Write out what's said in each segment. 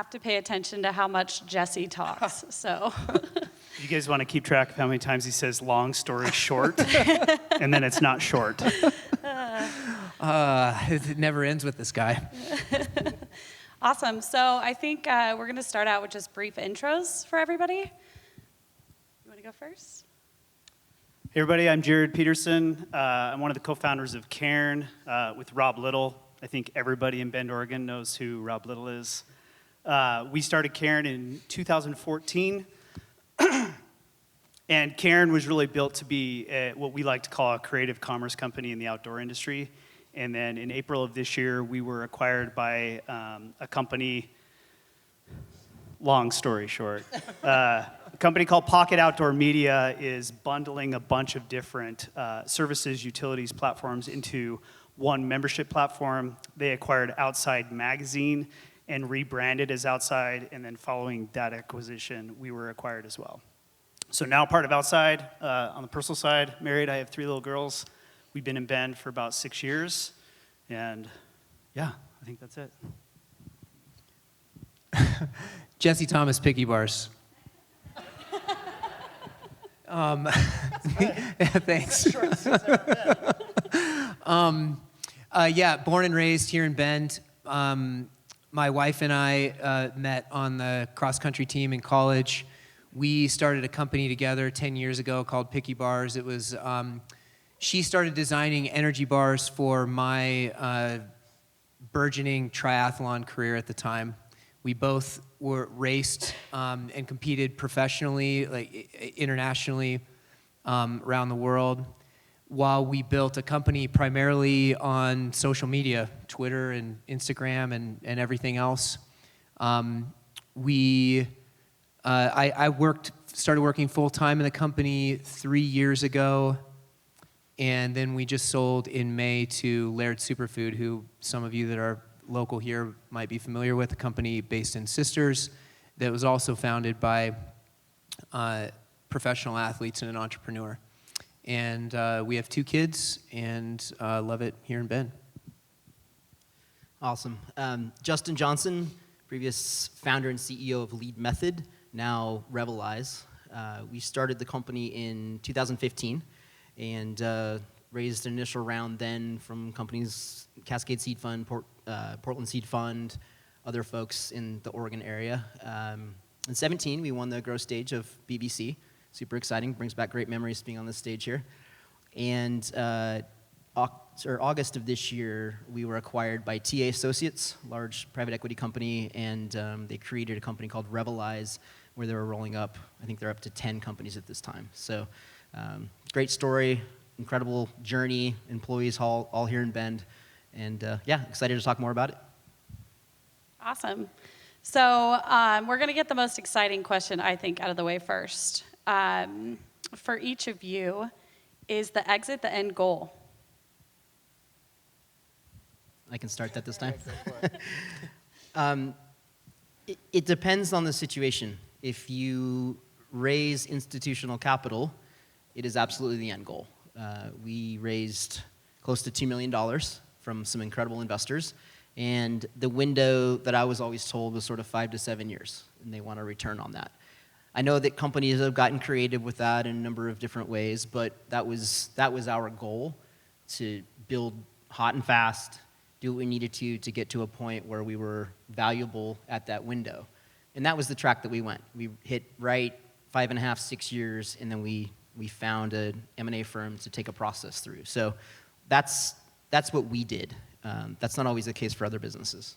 have to pay attention to how much Jesse talks, so. You guys want to keep track of how many times he says long story short, and then it's not short. It never ends with this guy. Awesome. So I think we're going to start out with just brief intros for everybody. You want to go first? Hey everybody, I'm Jared Peterson. I'm one of the co-founders of Cairn with Rob Little. I think everybody in Bend, Oregon knows who Rob Little is. We started Cairn in 2014. And Cairn was really built to be what we like to call a creative commerce company in the outdoor industry. And then in April of this year, we were acquired by a company, long story short. A company called Pocket Outdoor Media is bundling a bunch of different services, utilities, platforms into one membership platform. They acquired Outside Magazine and rebranded as Outside, and then following that acquisition, we were acquired as well. So now part of Outside, on the personal side, married, I have 3 little girls. We've been in Bend for about 6 years, and yeah, I think that's it. Jesse Thomas, Picky Bars. Thanks. Yeah, born and raised here in Bend. My wife and I met on the cross-country team in college. We started a company together 10 years ago called Picky Bars. It was, she started designing energy bars for my burgeoning triathlon career at the time. We both were raced and competed professionally, like internationally, around the world, while we built a company primarily on social media, Twitter and Instagram and everything else. I started working full-time in the company 3 years ago, and then we just sold in May to Laird Superfood, who some of you that are local here might be familiar with, a company based in Sisters that was also founded by professional athletes and an entrepreneur. And we have 2 kids, and love it here in Bend. Awesome. Justin Johnson, previous founder and CEO of LeadMethod, now Revelize. We started the company in 2015 and raised an initial round then from companies Cascade Seed Fund, Portland Seed Fund, other folks in the Oregon area. In 17, we won the growth stage of BVC. Super exciting, brings back great memories being on this stage here. And August of this year, we were acquired by TA Associates, large private equity company, and they created a company called Revelize, where they were rolling up, I think they're up to 10 companies at this time. So great story, incredible journey, employees all here in Bend, and yeah, excited to talk more about it. Awesome. So we're going to get the most exciting question, I think, out of the way first. For each of you, is the exit the end goal? I can start that this time. It depends on the situation. If you raise institutional capital, it is absolutely the end goal. We raised close to $2 million from some incredible investors, and the window that I was always told was sort of 5 to 7 years, and they want a return on that. I know that companies have gotten creative with that in a number of different ways, but that was our goal, to build hot and fast, do what we needed to get to a point where we were valuable at that window. And that was the track that we went. We hit right 5.5, 6 years, and then we found an M&A firm to take a process through. So that's what we did. That's not always the case for other businesses.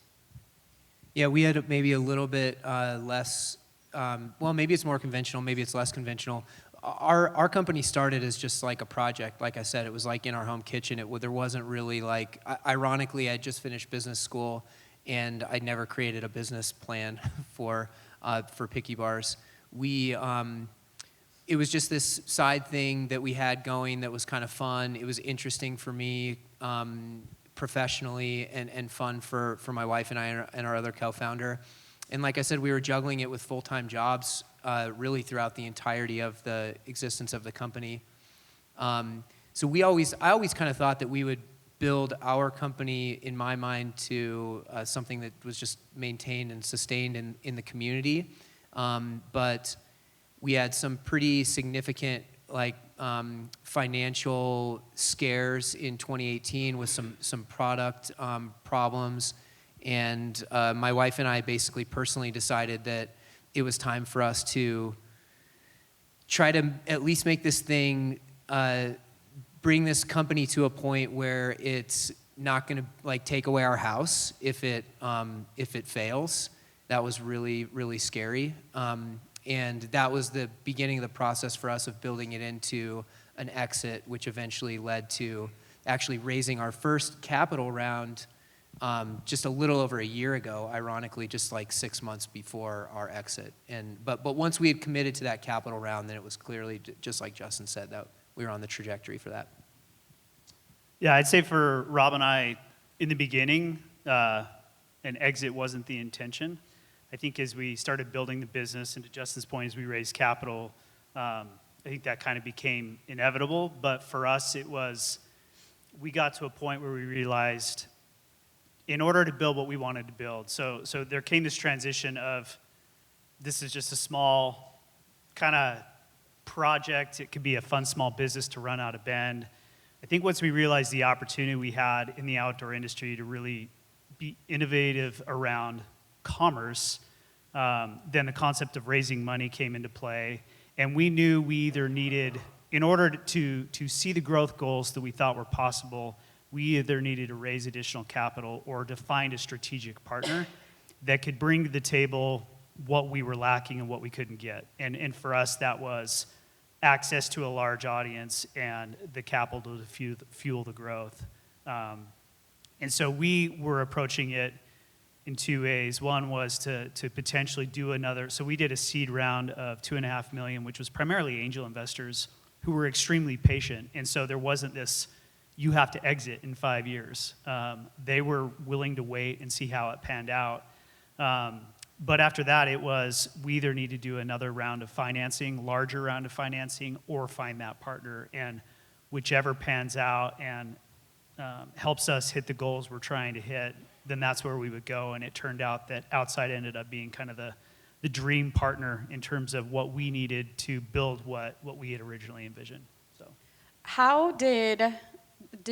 Yeah, we had maybe a little bit less, well, maybe it's more conventional, maybe it's less conventional. Our company started as just like a project. Like I said, it was like in our home kitchen. There wasn't really like, ironically, I just finished business school, and I never created a business plan for Picky Bars. It was just this side thing that we had going that was kind of fun. It was interesting for me professionally, and fun for my wife and I and our other co-founder. And like I said, we were juggling it with full-time jobs really throughout the entirety of the existence of the company. So I always kind of thought that we would build our company, in my mind, to something that was just maintained and sustained in the community. But we had some pretty significant financial scares in 2018 with some product problems. And my wife and I basically personally decided that it was time for us to try to at least make this thing, bring this company to a point where it's not going to take away our house if it fails. That was really, really scary. And that was the beginning of the process for us of building it into an exit, which eventually led to actually raising our first capital round just a little over a year ago, ironically, just 6 months before our exit. But once we had committed to that capital round, then it was clearly, just like Justin said, that we were on the trajectory for that. Yeah, I'd say for Rob and I, in the beginning, an exit wasn't the intention. I think as we started building the business, and to Justin's point, as we raised capital, I think that kind of became inevitable. But for us, we got to a point where we realized, in order to build what we wanted to build, so there came this transition of, this is just a small kind of project. It could be a fun small business to run out of Bend. I think once we realized the opportunity we had in the outdoor industry to really be innovative around commerce, then the concept of raising money came into play. And we knew we either needed, in order to see the growth goals that we thought were possible, we either needed to raise additional capital or to find a strategic partner that could bring to the table what we were lacking and what we couldn't get. And for us, that was access to a large audience and the capital to fuel the growth. And so we were approaching it in two ways. One was to potentially do another. So we did a seed round of $2.5 million, which was primarily angel investors who were extremely patient. And so there wasn't this, you have to exit in 5 years. They were willing to wait and see how it panned out. But after that, it was, we either need to do another round of financing, larger round of financing, or find that partner. And whichever pans out and helps us hit the goals we're trying to hit, then that's where we would go. And it turned out that Outside ended up being kind of the dream partner in terms of what we needed to build what we had originally envisioned. So, How did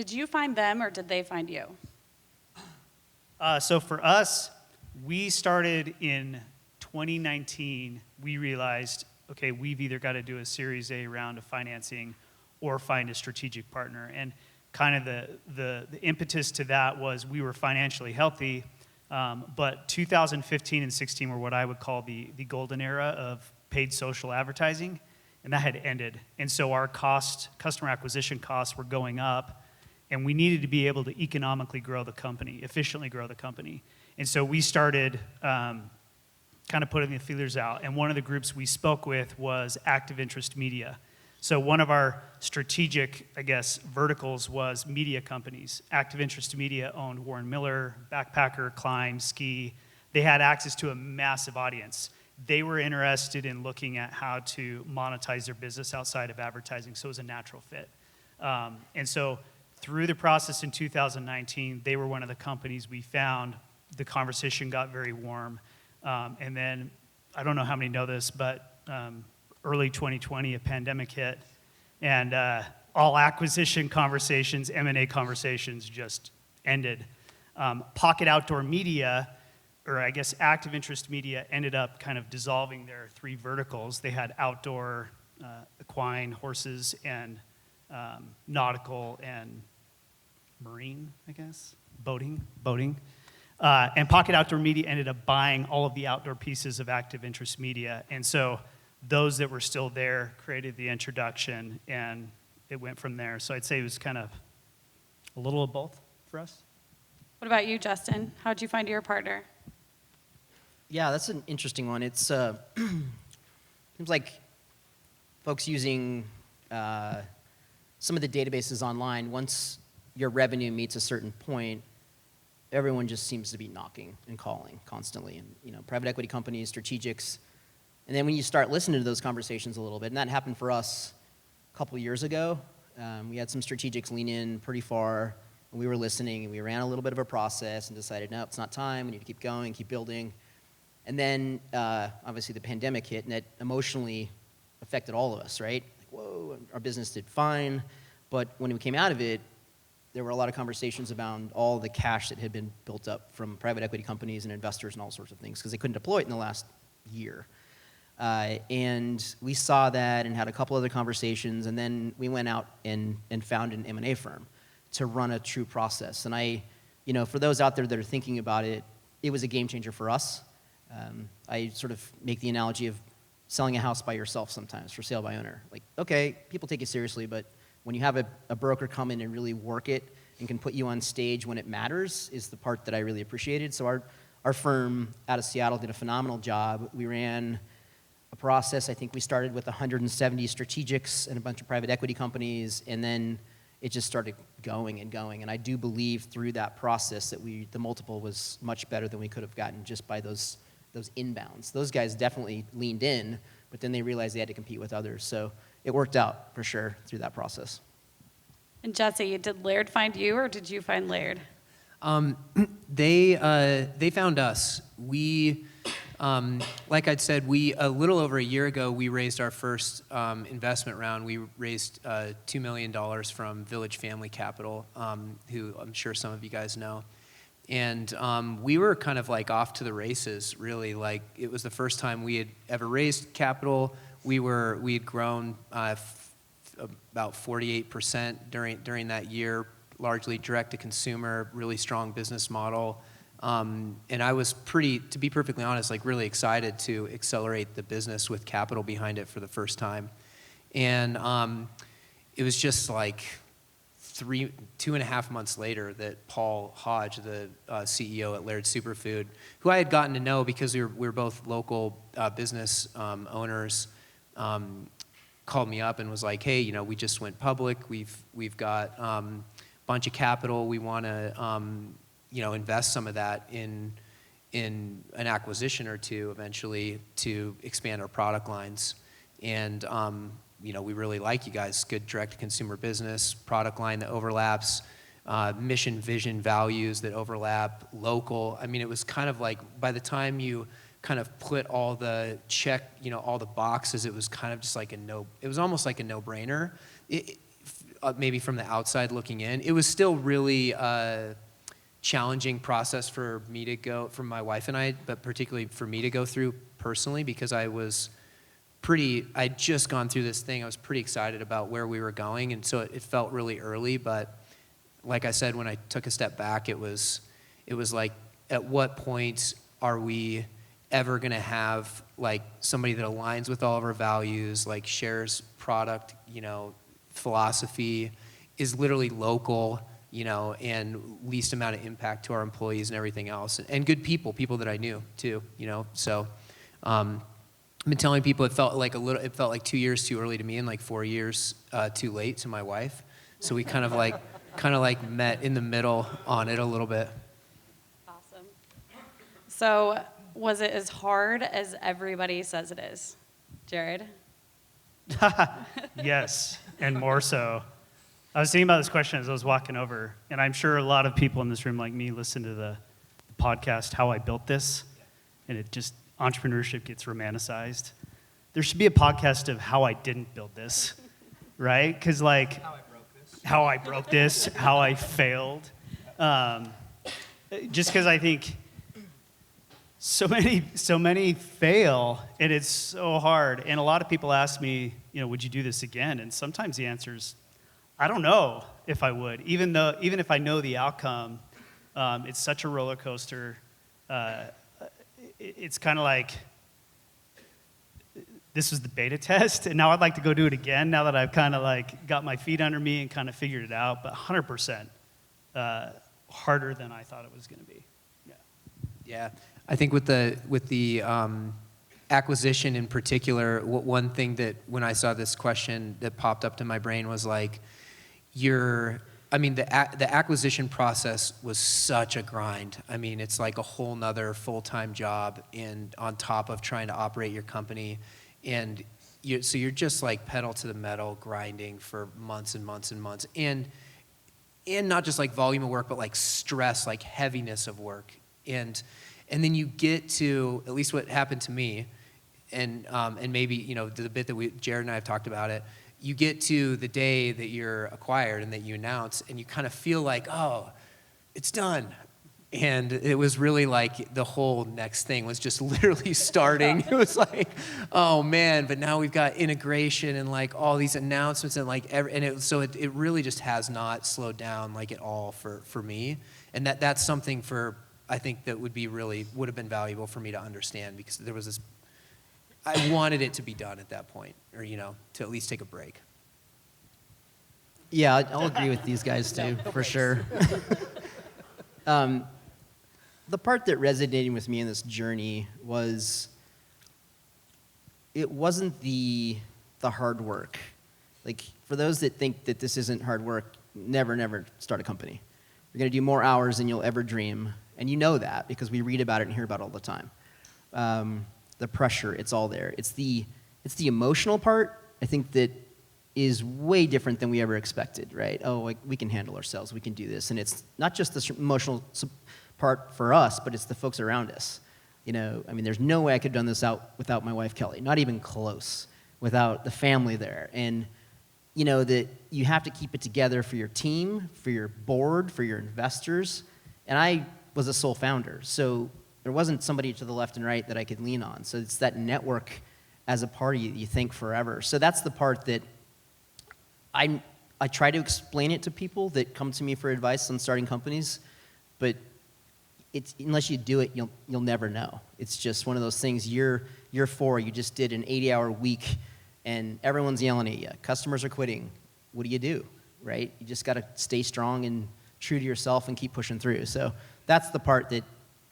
you find them, or did they find you? So for us, we started in 2019. We realized, okay, we've either got to do a Series A round of financing or find a strategic partner. And kind of the impetus to that was we were financially healthy, but 2015 and 16 were what I would call the golden era of paid social advertising, and that had ended. And so our customer acquisition costs were going up, and we needed to be able to economically grow the company, efficiently grow the company. And so we started kind of putting the feelers out, and one of the groups we spoke with was Active Interest Media. So one of our strategic, verticals was media companies. Active Interest Media owned Warren Miller, Backpacker, Climb, Ski. They had access to a massive audience. They were interested in looking at how to monetize their business outside of advertising, so it was a natural fit. And so through the process in 2019, they were one of the companies we found. The conversation got very warm. And then, I don't know how many know this, but early 2020, a pandemic hit, and all acquisition conversations, M&A conversations just ended. Pocket Outdoor Media, or Active Interest Media, ended up kind of dissolving their three verticals. They had outdoor, equine, horses, and nautical and marine, boating. And Pocket Outdoor Media ended up buying all of the outdoor pieces of Active Interest Media. And so those that were still there created the introduction, and it went from there. So I'd say it was kind of a little of both for us. What about you, Justin? How'd you find your partner? Yeah, that's an interesting one. It's seems like folks using some of the databases online, once your revenue meets a certain point, everyone just seems to be knocking and calling constantly. And private equity companies, strategics. And then when you start listening to those conversations a little bit, and that happened for us a couple years ago, we had some strategics lean in pretty far, And we were listening, and we ran a little bit of a process and decided, no, it's not time. We need to keep going, keep building. And then, obviously, the pandemic hit, and it emotionally affected all of us, right? Like, whoa, our business did fine. But when we came out of it, there were a lot of conversations about all the cash that had been built up from private equity companies and investors and all sorts of things, because they couldn't deploy it in the last year. And we saw that and had a couple other conversations, and then we went out and found an M&A firm to run a true process. And for those out there that are thinking about it, it was a game changer for us. I sort of make the analogy of selling a house by yourself sometimes for sale by owner. Like, okay, people take it seriously, but when you have a broker come in and really work it and can put you on stage when it matters is the part that I really appreciated. So our firm out of Seattle did a phenomenal job. We ran a process. I think we started with 170 strategics and a bunch of private equity companies, and then it just started going and going. And I do believe through that process that the multiple was much better than we could have gotten just by those inbounds. Those guys definitely leaned in, but then they realized they had to compete with others. So it worked out for sure through that process. And Jesse, did Laird find you, or did you find Laird? They found us. We, like I'd said, a little over a year ago, we raised our first investment round. We raised $2 million from Village Family Capital, who I'm sure some of you guys know. And we were kind of like off to the races, really. Like, it was the first time we had ever raised capital. We had grown about 48% during that year, largely direct to consumer, really strong business model. And I was to be perfectly honest, like really excited to accelerate the business with capital behind it for the first time. And it was just like 2.5 months later that Paul Hodge, the CEO at Laird Superfood, who I had gotten to know because we were both local business owners, called me up and was like, hey, we just went public. We've got a bunch of capital. We want to invest some of that in an acquisition or two eventually to expand our product lines. And we really like you guys. Good direct-to-consumer business, product line that overlaps, mission, vision, values that overlap, local. I mean, it was kind of like by the time you kind of put all the all the boxes, it was kind of just like it was almost like a no-brainer. Maybe from the outside looking in. It was still really a challenging process for my wife and I, but particularly for me to go through personally, because I'd just gone through this thing. I was pretty excited about where we were going, and so it felt really early, but like I said, when I took a step back, it was like, at what point are we ever going to have like somebody that aligns with all of our values, like shares product, philosophy, is literally local, and least amount of impact to our employees and everything else, and good people that I knew too, so I've been telling people it felt like 2 years too early to me and like 4 years too late to my wife. So we kind of like met in the middle on it a little bit. Awesome. So was it as hard as everybody says it is? Jared? Yes, and more so. I was thinking about this question as I was walking over, and I'm sure a lot of people in this room like me listen to the podcast, How I Built This, and entrepreneurship gets romanticized. There should be a podcast of how I didn't build this, right? Because like, how I broke this, how I failed. Just because I think so many fail, and it's so hard. And a lot of people ask me, would you do this again? And sometimes the answer is, I don't know if I would. Even if I know the outcome, it's such a roller coaster. It's kind of like, this was the beta test, and now I'd like to go do it again now that I've kind of like got my feet under me and kind of figured it out, but 100% harder than I thought it was going to be. Yeah, I think with the acquisition in particular, one thing that when I saw this question that popped up to my brain was like, the acquisition process was such a grind. I mean, it's like a whole nother full-time job, and on top of trying to operate your company, and so you're just like pedal to the metal grinding for months and months and months. And and not just like volume of work, but like stress, like heaviness of work. And then you get to, at least what happened to me, and maybe, you know, the bit that Jared and I have talked about it, you get to the day that you're acquired and that you announce, and you kind of feel like, oh, it's done. And it was really like the whole next thing was just literally starting. It was like, oh man, but now we've got integration and like all these announcements and like, so it really just has not slowed down like at all for me. And that's something I think that would have been valuable for me to understand, because there was this, I wanted it to be done at that point, or, you know, to at least take a break. Yeah, I'll agree with these guys too, for sure. The part that resonated with me in this journey was, it wasn't the hard work. Like, for those that think that this isn't hard work, never start a company. You're going to do more hours than you'll ever dream, and you know that because we read about it and hear about it all the time. The pressure, it's all there. It's the emotional part, I think, that is way different than we ever expected, right? Oh, like, we can handle ourselves, we can do this. And it's not just the emotional part for us, but it's the folks around us. You know, I mean, there's no way I could have done this without my wife, Kelly, not even close, without the family there. And, you know, that you have to keep it together for your team, for your board, for your investors. And I was a sole founder, so there wasn't somebody to the left and right that I could lean on. So it's that network as a party you think forever. So that's the part that I try to explain it to people that come to me for advice on starting companies, but unless you do it, you'll never know. It's just one of those things. Year 4, you just did an 80-hour week, and everyone's yelling at you. Customers are quitting. What do? Right? You just got to stay strong and true to yourself and keep pushing through. So that's the part that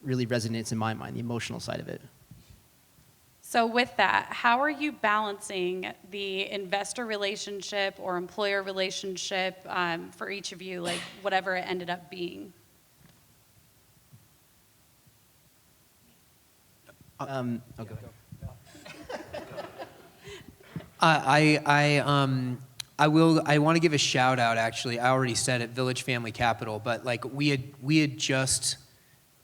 really resonates in my mind, the emotional side of it. So with that, how are you balancing the investor relationship or employer relationship for each of you, like whatever it ended up being? Okay. I want to give a shout out, actually. I already said it, Village Family Capital, but like we had just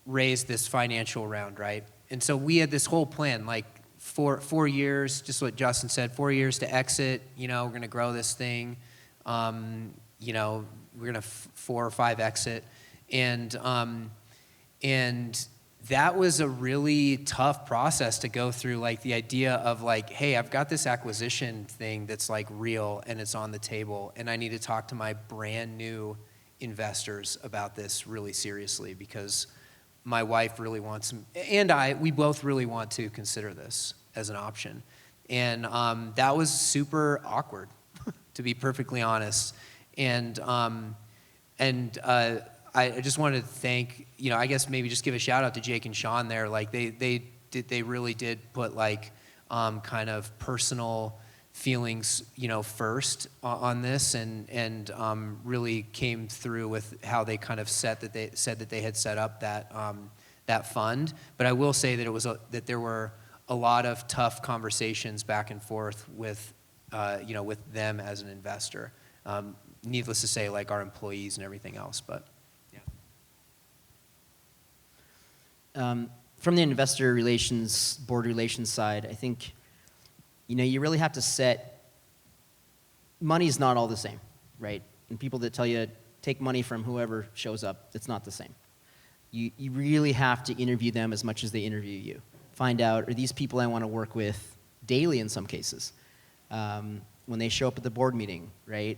raised this financial round, right? And so we had this whole plan, like 4 years, just what Justin said, 4 years to exit. You know, we're going to grow this thing. You know, we're going to 4 or 5 exit, and that was a really tough process to go through. Like the idea of like, hey, I've got this acquisition thing that's like real and it's on the table, and I need to talk to my brand new investors about this really seriously, because my wife really wants, and we both really want to consider this as an option. And that was super awkward, to be perfectly honest. And I just wanted to thank, you know, I guess maybe just give a shout out to Jake and Sean there. Like they really did put like kind of personal feelings, you know, first on this, and really came through with how they kind of said that they had set up that fund. But I will say that that there were a lot of tough conversations back and forth with you know, with them as an investor. Needless to say, like our employees and everything else, but. From the investor relations, board relations side, I think, you know, you really have to set, money's not all the same, right? And people that tell you, take money from whoever shows up, it's not the same. You really have to interview them as much as they interview you. Find out, are these people I want to work with daily in some cases? When they show up at the board meeting, right?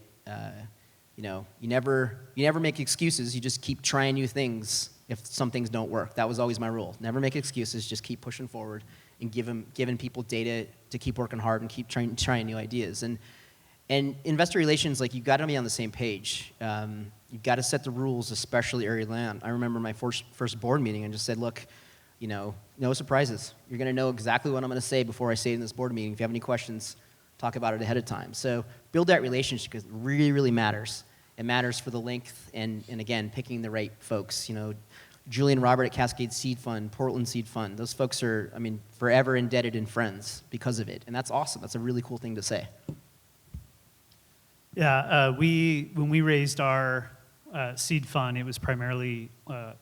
You know, you never make excuses, you just keep trying new things if some things don't work. That was always my rule. Never make excuses, just keep pushing forward and giving people data to keep working hard and keep trying new ideas. And investor relations, like, you've got to be on the same page. You've got to set the rules, especially early on. I remember my first board meeting and just said, look, you know, no surprises. You're going to know exactly what I'm going to say before I say it in this board meeting. If you have any questions, talk about it ahead of time. So build that relationship, because it really, really matters. It matters for the length and again, picking the right folks. You know, Julie and Robert at Cascade Seed Fund, Portland Seed Fund, those folks are, I mean, forever indebted and friends because of it. And that's awesome. That's a really cool thing to say. Yeah, when we raised our seed fund, it was primarily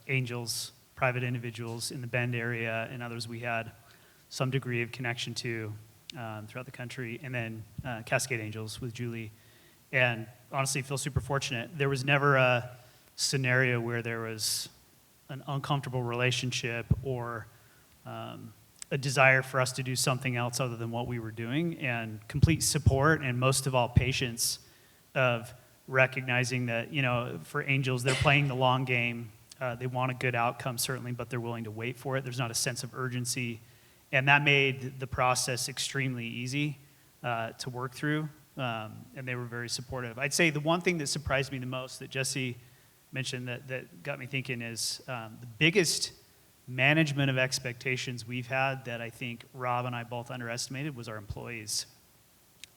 angels, private individuals in the Bend area, and others we had some degree of connection to throughout the country, and then Cascade Angels with Julie. And honestly, feel super fortunate. There was never a scenario where there was an uncomfortable relationship or a desire for us to do something else other than what we were doing, and complete support, and most of all, patience of recognizing that, you know, for angels, they're playing the long game. They want a good outcome, certainly, but they're willing to wait for it. There's not a sense of urgency. And that made the process extremely easy to work through, and they were very supportive. I'd say the one thing that surprised me the most that Jesse mentioned that got me thinking is the biggest management of expectations we've had that I think Rob and I both underestimated was our employees.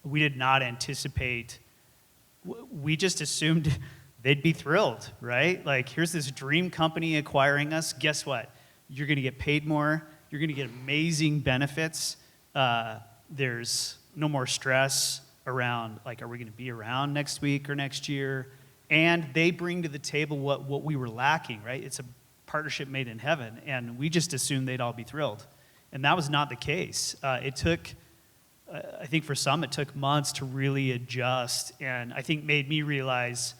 We did not anticipate, we just assumed they'd be thrilled, right? Like, here's this dream company acquiring us. Guess what? You're going to get paid more. You're going to get amazing benefits. There's no more stress around, like, are we going to be around next week or next year? And they bring to the table what we were lacking, right? It's a partnership made in heaven, and we just assumed they'd all be thrilled. And that was not the case. It took, I think for some, it took months to really adjust, and I think made me realize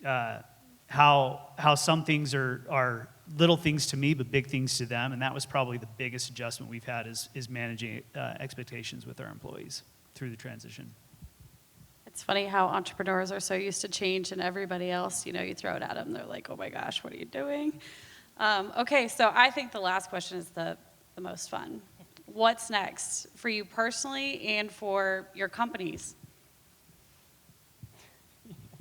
how some things are little things to me, but big things to them, and that was probably the biggest adjustment we've had is managing expectations with our employees through the transition. It's funny how entrepreneurs are so used to change, and everybody else, you know, you throw it at them, they're like, oh my gosh, what are you doing? Okay, so I think the last question is the most fun. What's next for you personally and for your companies?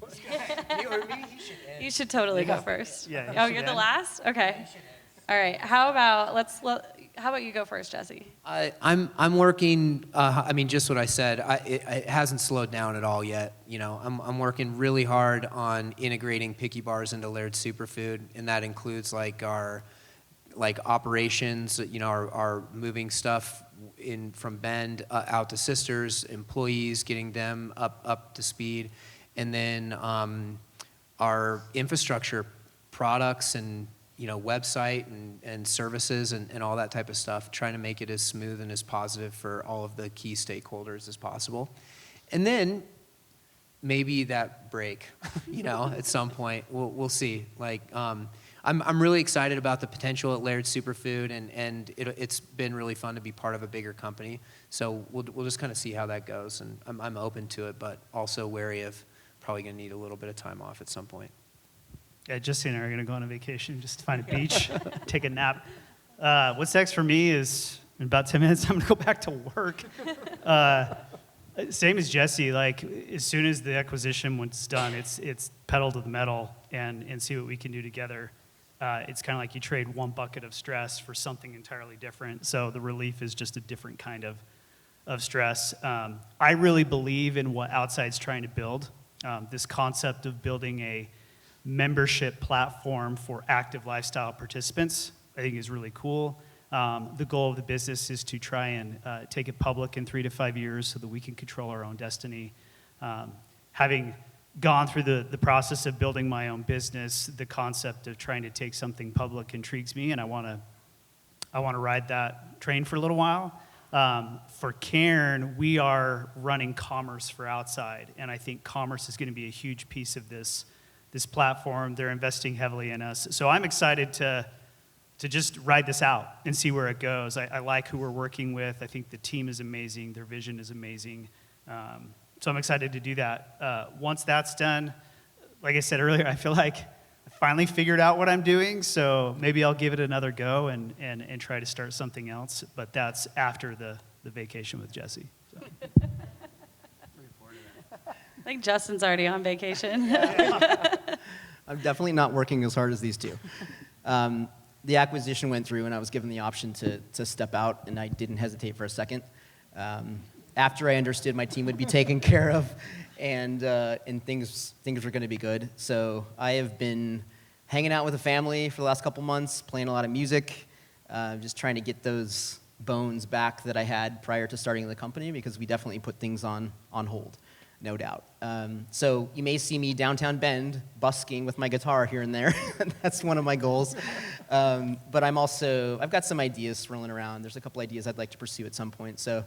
Me or me? You should end. You should totally go first. Yeah, you Oh, should you're the end. last? Okay. All right. How about you go first, Jesse? I'm working. I mean, just what I said. It hasn't slowed down at all yet. You know, I'm working really hard on integrating Picky Bars into Laird Superfood, and that includes like our operations. You know, our moving stuff in from Bend out to Sisters, employees, getting them up to speed, and then our infrastructure, products, and you know, website and services and all that type of stuff, trying to make it as smooth and as positive for all of the key stakeholders as possible. And then maybe that break, you know, at some point, we'll see. Like, I'm really excited about the potential at Laird Superfood, and it's been really fun to be part of a bigger company. So we'll just kind of see how that goes, and I'm open to it, but also wary of probably going to need a little bit of time off at some point. Yeah, Jesse and I are going to go on a vacation just to find a beach, take a nap. What's next for me is in about 10 minutes, I'm going to go back to work. Same as Jesse, like as soon as the acquisition was done, it's pedal to the metal and see what we can do together. It's kind of like you trade one bucket of stress for something entirely different. So the relief is just a different kind of stress. I really believe in what Outside's trying to build. This concept of building a membership platform for active lifestyle participants, I think is really cool. The goal of the business is to try and take it public in 3 to 5 years so that we can control our own destiny. Having gone through the process of building my own business, the concept of trying to take something public intrigues me, and I want to ride that train for a little while. For Cairn, we are running commerce for Outside, and I think commerce is going to be a huge piece of this platform. They're investing heavily in us. So I'm excited to just ride this out and see where it goes. I like who we're working with. I think the team is amazing. Their vision is amazing. So I'm excited to do that. Once that's done, like I said earlier, I feel like I finally figured out what I'm doing, so maybe I'll give it another go and try to start something else, but that's after the vacation with Jesse. So. I think Justin's already on vacation. I'm definitely not working as hard as these two. The acquisition went through, and I was given the option to step out, and I didn't hesitate for a second. After I understood my team would be taken care of, and things were going to be good. So I have been hanging out with the family for the last couple months, playing a lot of music, just trying to get those bones back that I had prior to starting the company, because we definitely put things on hold. no doubt. So you may see me downtown Bend busking with my guitar here and there. That's one of my goals. But I've got some ideas swirling around. There's a couple ideas I'd like to pursue at some point. So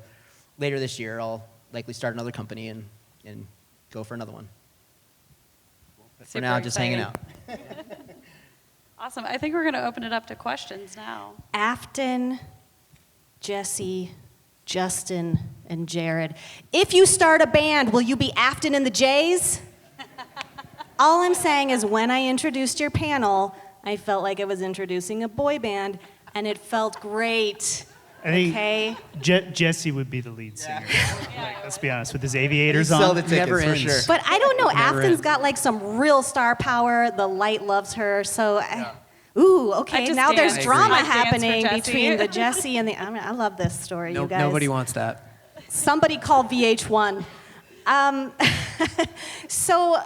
later this year, I'll likely start another company and go for another one. But for Super now, just hanging exciting. out. Awesome. I think we're going to open it up to questions now. Affton, Jesse, Justin, and Jared. If you start a band, will you be Affton and the Jays? All I'm saying is when I introduced your panel, I felt like I was introducing a boy band, and it felt great. I think Okay? Jesse would be the lead singer. Like, let's be honest, with his aviators Sell on. the tickets Never for ends. sure. But I don't know, Never Afton's ends. got like some real star power. The light loves her, so ooh, I okay. just Now there's danced. drama I danced for happening Jesse. between the Jesse and the. I love this story, you guys. Nobody wants that. Somebody call VH1. So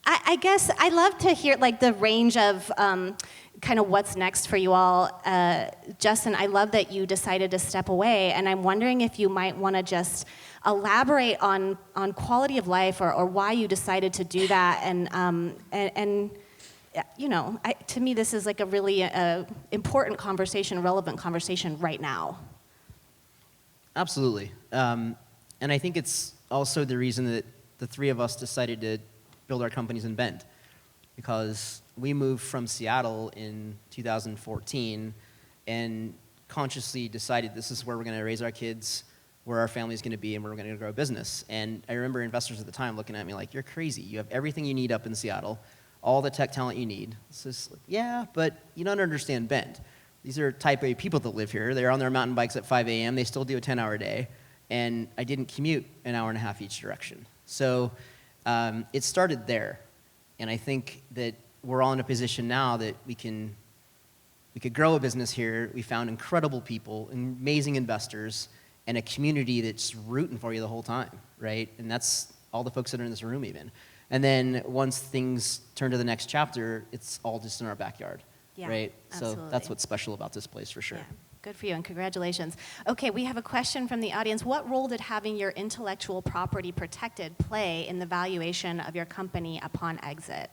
I guess I love to hear like the range of kind of what's next for you all. Justin, I love that you decided to step away, and I'm wondering if you might want to just elaborate on quality of life or why you decided to do that. And you know, to me, this is like a really important conversation, relevant conversation right now. Absolutely. And I think it's also the reason that the three of us decided to build our companies in Bend, because we moved from Seattle in 2014 and consciously decided this is where we're going to raise our kids, where our family's going to be, and where we're going to grow a business. And I remember investors at the time looking at me like, you're crazy. You have everything you need up in Seattle, all the tech talent you need. It's just like, yeah, but you don't understand Bend. These are type A people that live here. They're on their mountain bikes at 5 a.m. They still do a 10-hour day. And I didn't commute an hour and a half each direction. So it started there. And I think that we're all in a position now that we could grow a business here. We found incredible people, amazing investors, and a community that's rooting for you the whole time, right? And that's all the folks that are in this room even. And then once things turn to the next chapter, it's all just in our backyard, Yeah, right? So absolutely. that's what's special about this place for sure. Yeah, good for you and congratulations. Okay, we have a question from the audience. What role did having your intellectual property protected play in the valuation of your company upon exit?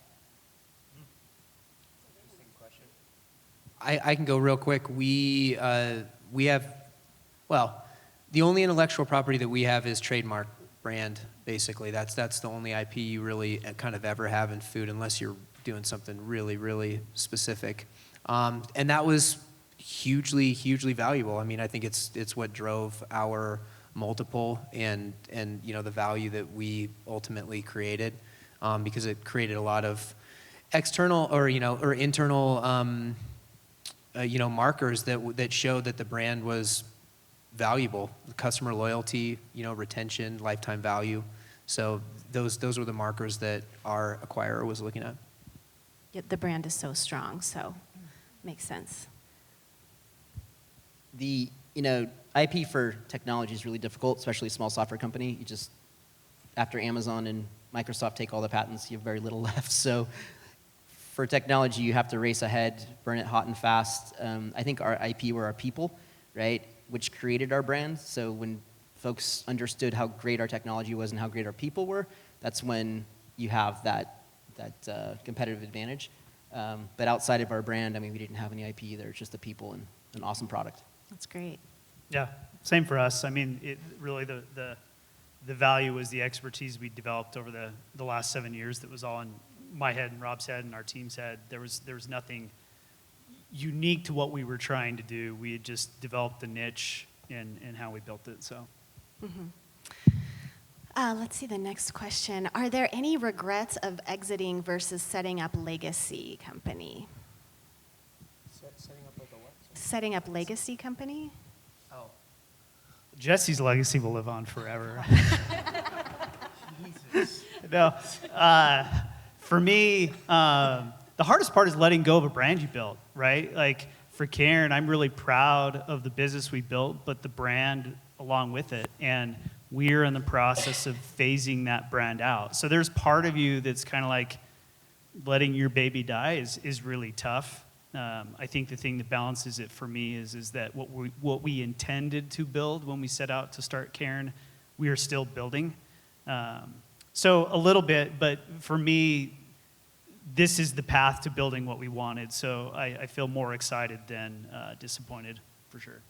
I can go real quick. We have, well, the only intellectual property that we have is trademark brand, basically. That's the only IP you really kind of ever have in food, unless you're doing something really, really specific. And that was hugely, hugely valuable. I mean, I think it's what drove our multiple and you know the value that we ultimately created, because it created a lot of external or internal markers that showed that the brand was valuable, customer loyalty, retention, lifetime value. So those were the markers that our acquirer was looking at. Yeah, the brand is so strong, so makes sense. The IP for technology is really difficult, especially a small software company. You just, after Amazon and Microsoft take all the patents, you have very little left. So for technology, you have to race ahead, burn it hot and fast. I think our IP were our people, right, which created our brand. So when folks understood how great our technology was and how great our people were, that's when you have that competitive advantage. But outside of our brand, I mean, we didn't have any IP either. It's just the people and an awesome product. That's great. Yeah, same for us. I mean, really the value was the expertise we developed over the last 7 years that was all in my head and Rob's head and our team's head. There was nothing unique to what we were trying to do. We had just developed the niche in how we built it, so. Let's see the next question. Are there any regrets of exiting versus setting up legacy company? Setting up like a what? Setting up legacy company? Oh. Jesse's legacy will live on forever. No, for me, the hardest part is letting go of a brand you built, right? Like for Cairn, I'm really proud of the business we built, but the brand along with it. And we're in the process of phasing that brand out. So there's part of you that's kind of like letting your baby die is really tough. I think the thing that balances it for me is that what we intended to build when we set out to start Cairn, we are still building. So a little bit, but for me, this is the path to building what we wanted. So I feel more excited than disappointed, for sure.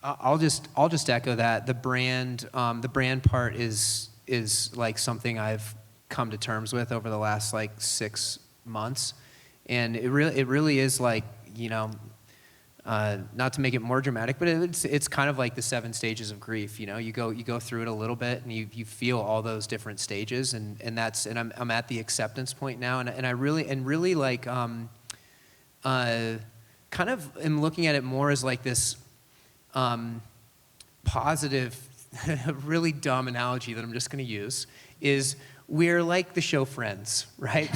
I'll just echo that. The brand part is like something I've come to terms with over the last like 6 months, and it really is like, you know, not to make it more dramatic, but it's kind of like the 7 stages of grief. You know, you go through it a little bit, and you feel all those different stages, and I'm at the acceptance point now, and I really like kind of am looking at it more as like this positive, really dumb analogy that I'm just going to use is we're like the show Friends, right?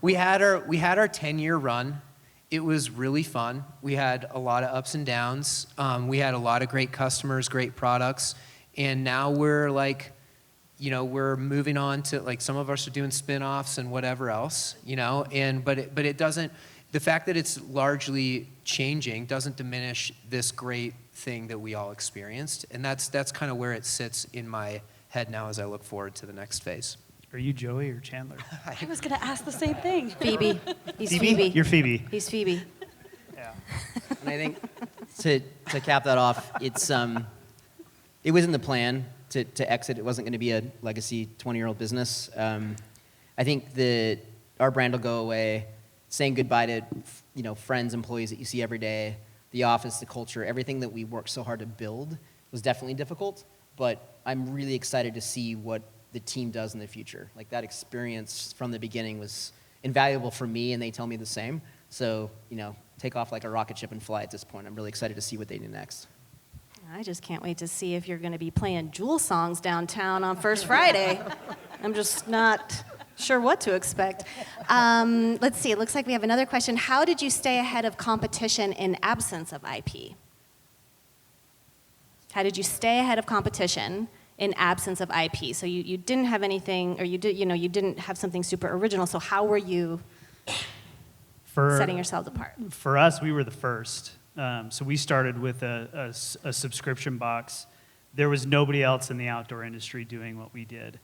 we had our 10-year run. It was really fun. We had a lot of ups and downs. We had a lot of great customers, great products, and now we're like, you know, we're moving on to, like, some of us are doing spin-offs and whatever else, you know, but it doesn't, the fact that it's largely changing doesn't diminish this great thing that we all experienced, and that's kind of where it sits in my head now as I look forward to the next phase. Are you Joey or Chandler? I was going to ask the same thing. Phoebe. He's Phoebe? Phoebe. You're Phoebe. He's Phoebe. Yeah. And I think to cap that off, it was in the plan to exit. It wasn't going to be a legacy 20-year-old business. I think that our brand will go away. Saying goodbye to, you know, friends, employees that you see every day, the office, the culture, everything that we worked so hard to build was definitely difficult. But I'm really excited to see what the team does in the future. Like, that experience from the beginning was invaluable for me, and they tell me the same. So, you know, take off like a rocket ship and fly at this point. I'm really excited to see what they do next. I just can't wait to see if you're going to be playing Jewel songs downtown on First Friday. I'm just not sure what to expect. Let's see. It looks like we have another question. How did you stay ahead of competition in absence of IP? How did you stay ahead of competition in absence of IP? So you didn't have anything, or you didn't have something super original. So how were you setting yourselves apart? For us, we were the first. So we started with a subscription box. There was nobody else in the outdoor industry doing what we did.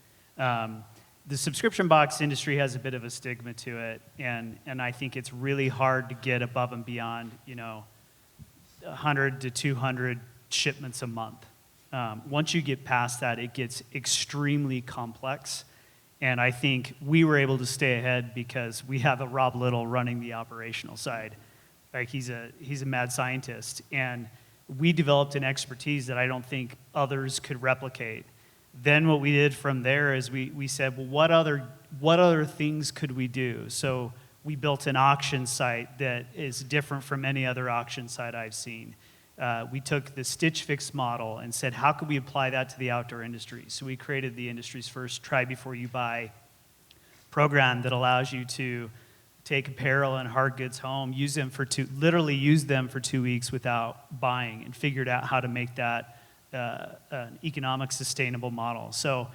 The subscription box industry has a bit of a stigma to it, and I think it's really hard to get above and beyond, you know, 100 to 200 shipments a month. Once you get past that, it gets extremely complex, and I think we were able to stay ahead because we have a Rob Little running the operational side. Like, he's a mad scientist, and we developed an expertise that I don't think others could replicate. Then what we did from there is we said, well, what other things could we do? So we built an auction site that is different from any other auction site I've seen. We took the Stitch Fix model and said, how could we apply that to the outdoor industry? So we created the industry's first try before you buy program that allows you to take apparel and hard goods home, literally use them for 2 weeks without buying, and figured out how to make that an economic sustainable model. So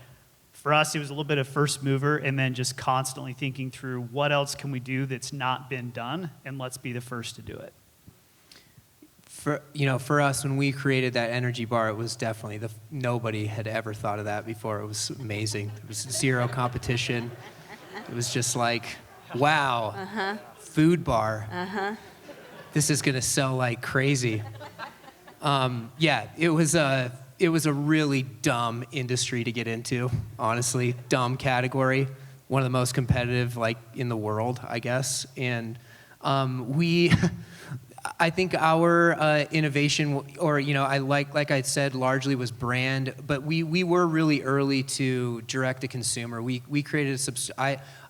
for us, it was a little bit of first mover, and then just constantly thinking through what else can we do that's not been done, and let's be the first to do it. For us, when we created that energy bar, it was definitely nobody had ever thought of that before. It was amazing. There was zero competition. It was just like, wow, food bar. This is gonna sell like crazy. It was a really dumb industry to get into, honestly. Dumb category, one of the most competitive, like, in the world, I guess. And I think our innovation, or, you know, like I said, largely was brand, but we were really early to direct to consumer. We created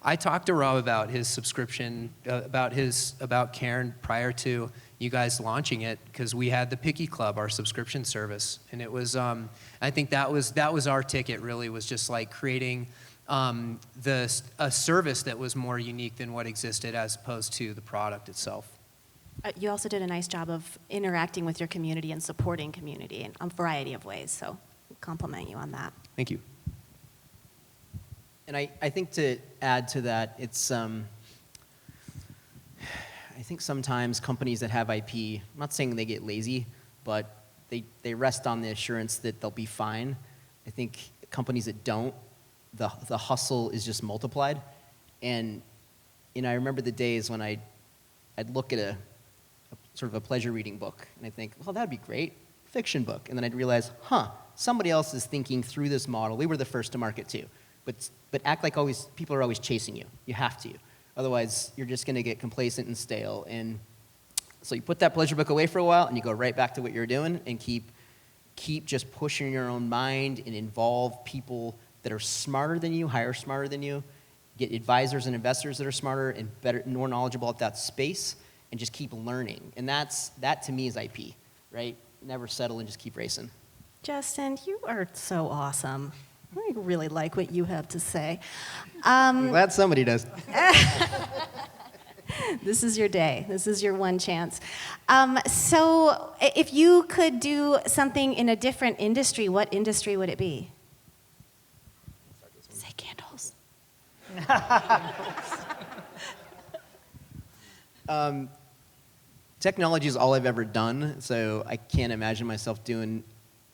I talked to Rob about his subscription, about Cairn prior to you guys launching it, because we had the Picky Club, our subscription service, and it was I think that was our ticket. Really, was just like creating a service that was more unique than what existed, as opposed to the product itself. You also did a nice job of interacting with your community and supporting community in a variety of ways, so compliment you on that. Thank you. And I think to add to that, it's I think sometimes companies that have IP, I'm not saying they get lazy, but they rest on the assurance that they'll be fine. I think companies that don't the hustle is just multiplied. And I remember the days when I'd look at a sort of a pleasure reading book, and I'd think, well, that'd be great, fiction book. And then I'd realize, somebody else is thinking through this model. We were the first to market too. But act like people are always chasing you. You have to. Otherwise, you're just going to get complacent and stale. And so you put that pleasure book away for a while, and you go right back to what you're doing, and keep just pushing your own mind and involve people that are smarter than you, hire smarter than you, get advisors and investors that are smarter and better, more knowledgeable at that space, and just keep learning. And that to me is IP, right? Never settle and just keep racing. Justin, you are so awesome. I really like what you have to say. I'm glad somebody does. This is your day. This is your one chance. So if you could do something in a different industry, what industry would it be? Say candles. Technology is all I've ever done, so I can't imagine myself doing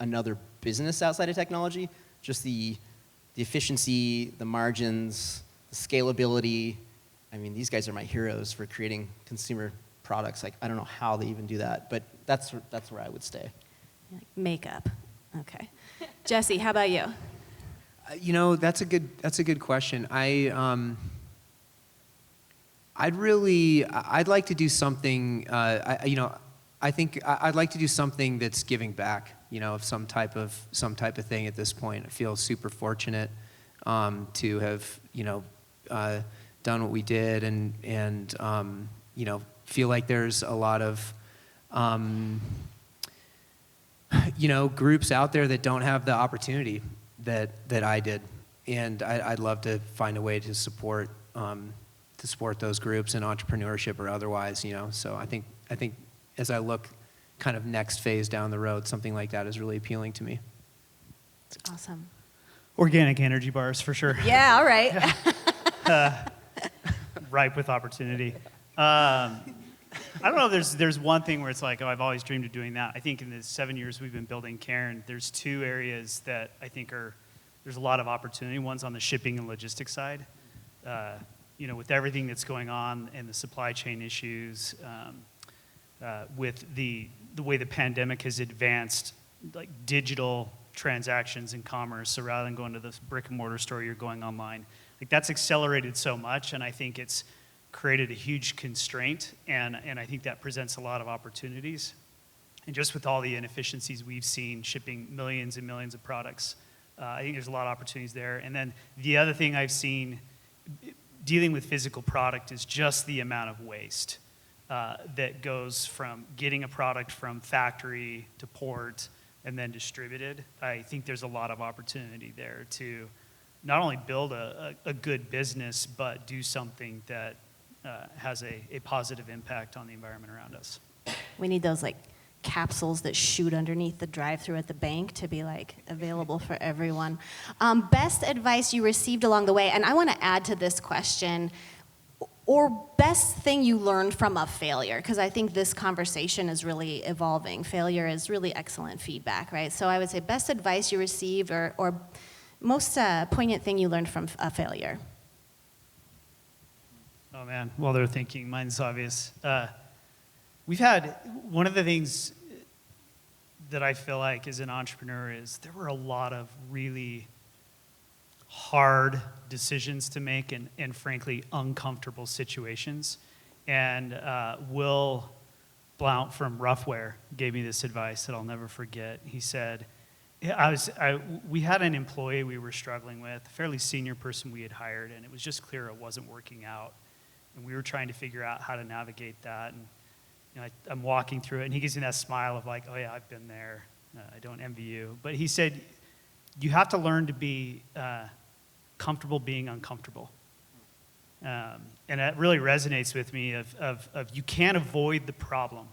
another business outside of technology. Just the efficiency, the margins, the scalability. I mean, these guys are my heroes for creating consumer products. Like, I don't know how they even do that, but that's where I would stay. Makeup. Okay. Jesse, how about you? That's a good question. I'd like to do something. I think I'd like to do something that's giving back. Of some type of thing at this point. I feel super fortunate to have done what we did, and feel like there's a lot of groups out there that don't have the opportunity that I did, and I'd love to find a way to support those groups in entrepreneurship or otherwise. So I think as I look kind of next phase down the road, something like that is really appealing to me. It's awesome. Organic energy bars, for sure. Yeah, all right. Ripe with opportunity. I don't know if there's one thing where it's like, oh, I've always dreamed of doing that. I think in the 7 years we've been building Cairn, there's two areas that I think there's a lot of opportunity. One's on the shipping and logistics side. With everything that's going on and the supply chain issues, with the way the pandemic has advanced, like digital transactions and commerce. So rather than going to the brick and mortar store, you're going online. Like that's accelerated so much, and I think it's created a huge constraint, and I think that presents a lot of opportunities. And just with all the inefficiencies we've seen shipping millions and millions of products, I think there's a lot of opportunities there. And then the other thing I've seen dealing with physical product is just the amount of waste that goes from getting a product from factory to port and then distributed. I think there's a lot of opportunity there to not only build a good business, but do something that has a positive impact on the environment around us. We need those like capsules that shoot underneath the drive-thru at the bank to be like available for everyone. Best advice you received along the way, and I want to add to this question, or best thing you learned from a failure, because I think this conversation is really evolving. Failure is really excellent feedback, right? So I would say best advice you received, or most poignant thing you learned from a failure. Oh man, while they're thinking, mine's obvious. We've had, one of the things that I feel like as an entrepreneur is there were a lot of really hard decisions to make and frankly uncomfortable situations. And Will Blount from Roughwear gave me this advice that I'll never forget. He said, we had an employee we were struggling with, a fairly senior person we had hired, and it was just clear it wasn't working out. And we were trying to figure out how to navigate that. And I'm walking through it, and he gives me that smile of like, oh yeah, I've been there. I don't envy you. But he said, you have to learn to be comfortable being uncomfortable. And that really resonates with me of you can't avoid the problem.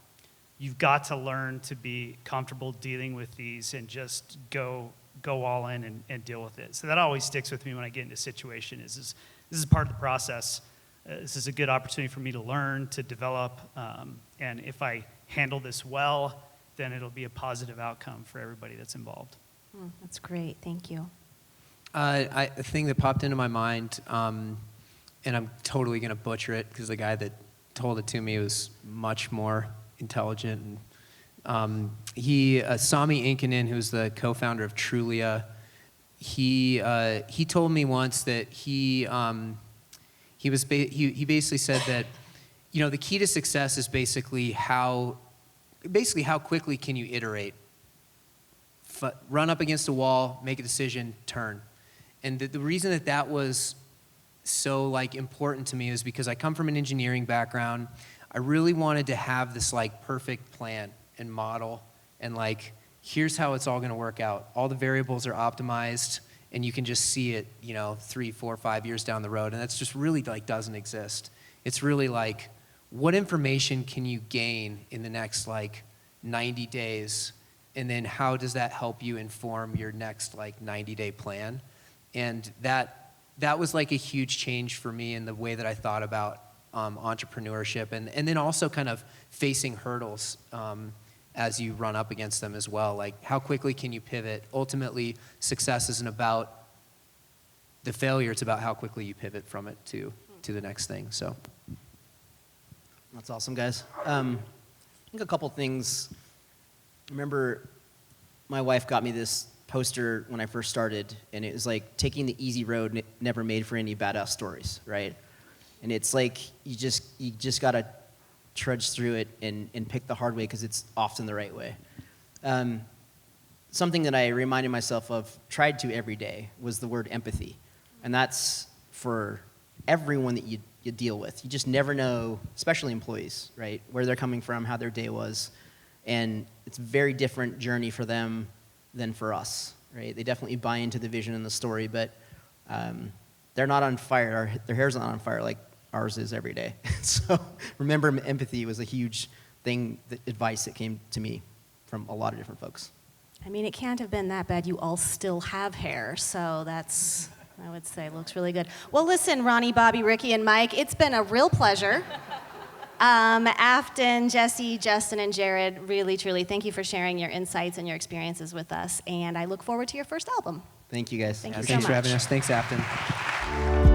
You've got to learn to be comfortable dealing with these and just go all in and deal with it. So that always sticks with me when I get into a situation. This is part of the process. This is a good opportunity for me to learn, to develop, and if I handle this well, then it'll be a positive outcome for everybody that's involved. That's great, thank you. A thing that popped into my mind, and I'm totally going to butcher it because the guy that told it to me was much more intelligent. And, Sami Inkinen, who's the co-founder of Trulia, he told me once that he basically said that, the key to success is basically how quickly can you iterate. Run up against a wall, make a decision, turn. And the reason that was so important to me is because I come from an engineering background. I really wanted to have this perfect plan and model and here's how it's all going to work out. All the variables are optimized and you can just see it, 3, 4, 5 years down the road. And that's just really doesn't exist. It's really what information can you gain in the next 90 days? And then how does that help you inform your next 90-day plan? And that was a huge change for me in the way that I thought about entrepreneurship and then also kind of facing hurdles as you run up against them as well. How quickly can you pivot? Ultimately, success isn't about the failure. It's about how quickly you pivot from it to the next thing. So That's awesome, guys. I think a couple things. Remember, my wife got me this poster when I first started, and it was taking the easy road never made for any badass stories, right? And it's you just gotta trudge through it and pick the hard way because it's often the right way. Something that I reminded myself of, tried to every day, was the word empathy. And that's for everyone that you deal with. You just never know, especially employees, right? Where they're coming from, how their day was. And it's a very different journey for them than for us, right? They definitely buy into the vision and the story, but they're not on fire. Their hair's not on fire like ours is every day. So remember, empathy was a huge thing, advice that came to me from a lot of different folks. I mean, it can't have been that bad. You all still have hair, so that's, I would say, looks really good. Well, listen, Ronnie, Bobby, Ricky, and Mike, it's been a real pleasure. Afton, Jesse, Justin, and Jared, really, truly, thank you for sharing your insights and your experiences with us, and I look forward to your first album. Thank you, guys. Thank you so Thanks for much. having us. Thanks, Affton.